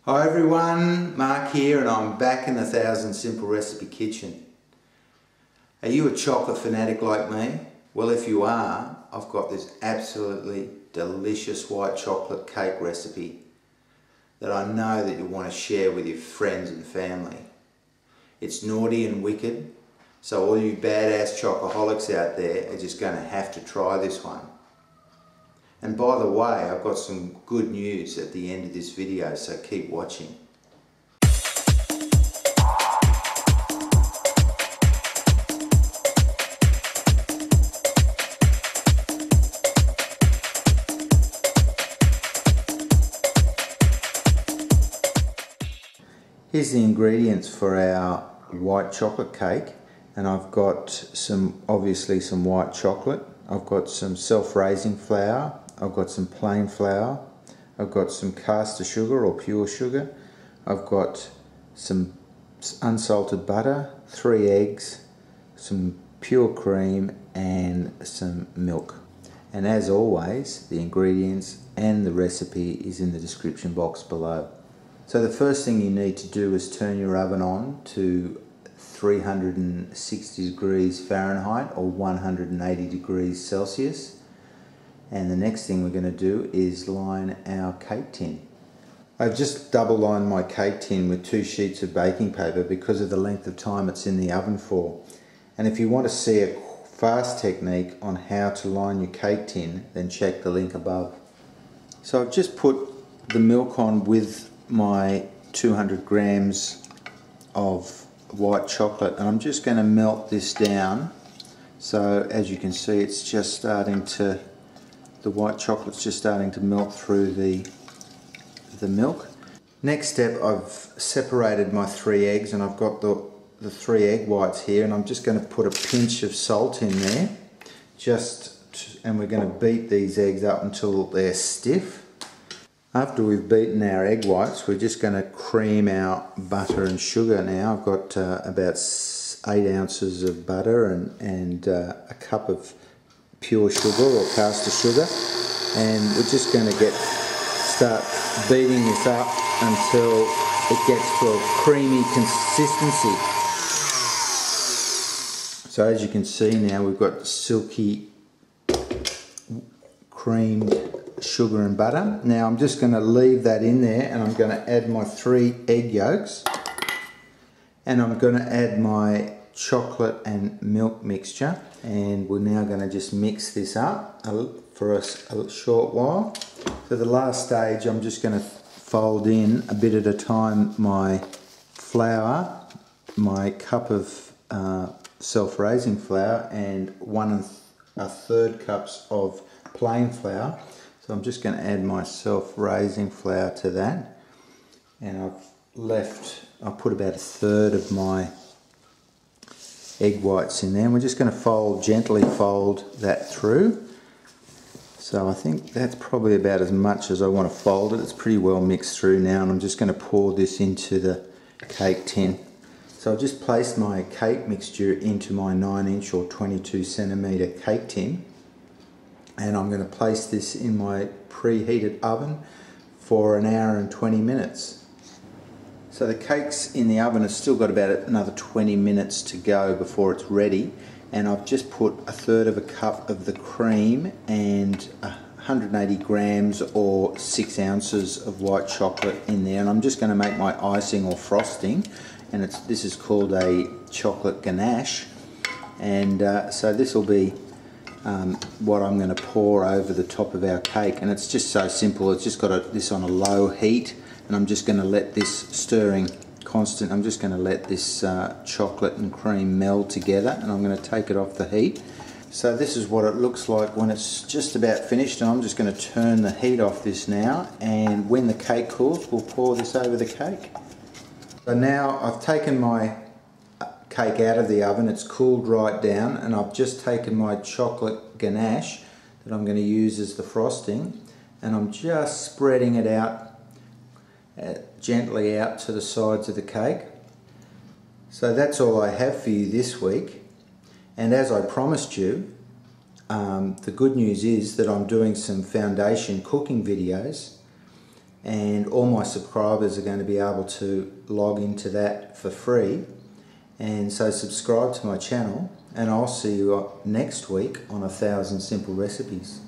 Hi everyone, Mark here, and I'm back in the 1000 Simple Recipe Kitchen. Are you a chocolate fanatic like me? Well, if you are, I've got this absolutely delicious white chocolate cake recipe that I know that you'll want to share with your friends and family. It's naughty and wicked, so all you badass chocoholics out there are just going to have to try this one. And by the way, I've got some good news at the end of this video, so keep watching. Here's the ingredients for our white chocolate cake, and I've got obviously some white chocolate. I've got some self-raising flour. I've got some plain flour, I've got some castor sugar or pure sugar, I've got some unsalted butter, 3 eggs, some pure cream and some milk. And as always, the ingredients and the recipe is in the description box below. So the first thing you need to do is turn your oven on to 360 degrees Fahrenheit or 180 degrees Celsius. And the next thing we're going to do is line our cake tin. I've just double lined my cake tin with 2 sheets of baking paper because of the length of time it's in the oven for. And if you want to see a fast technique on how to line your cake tin, then check the link above. So I've just put the milk on with my 200 grams of white chocolate, and I'm just going to melt this down. So as you can see, it's just starting to the white chocolate's just starting to melt through the milk. Next step, I've separated my 3 eggs, and I've got the 3 egg whites here, and I'm just going to put a pinch of salt in there, and we're going to beat these eggs up until they're stiff. After we've beaten our egg whites, we're just going to cream our butter and sugar now. I've got about 8 ounces of butter and a cup of pure sugar or castor sugar, and we're just going to start beating this up until it gets to a creamy consistency. So as you can see now, we've got silky creamed sugar and butter. Now I'm just going to leave that in there, and I'm going to add my 3 egg yolks, and I'm going to add my chocolate and milk mixture, and we're now going to just mix this up for a short while. For the last stage, I'm just going to fold in a bit at a time my flour, my cup of self-raising flour, and 1 1/3 cups of plain flour. So I'm just going to add my self-raising flour to that, and I've put about 1/3 of my egg whites in there, and we're just going to gently fold that through. So I think that's probably about as much as I want to fold it. It's pretty well mixed through now, and I'm just going to pour this into the cake tin. So I've just placed my cake mixture into my 9-inch or 22 centimetre cake tin, and I'm going to place this in my preheated oven for 1 hour and 20 minutes. So the cake's in the oven. It's still got about another 20 minutes to go before it's ready, and I've just put 1/3 cup of the cream and 180 grams or 6 ounces of white chocolate in there, and I'm just going to make my icing or frosting, and this is called a chocolate ganache, and so this will be what I'm going to pour over the top of our cake. And it's just so simple. It's just got this on a low heat, and I'm just going to let this stirring constant. I'm just going to let this chocolate and cream meld together, and I'm going to take it off the heat. So this is what it looks like when it's just about finished, and I'm just going to turn the heat off this now, and when the cake cools, we'll pour this over the cake. So now I've taken my cake out of the oven, it's cooled right down, and I've just taken my chocolate ganache that I'm going to use as the frosting, and I'm just spreading it out gently out to the sides of the cake. So that's all I have for you this week, and as I promised you, the good news is that I'm doing some foundation cooking videos, and all my subscribers are going to be able to log into that for free. And so subscribe to my channel, and I'll see you next week on 1,000 Simple Recipes.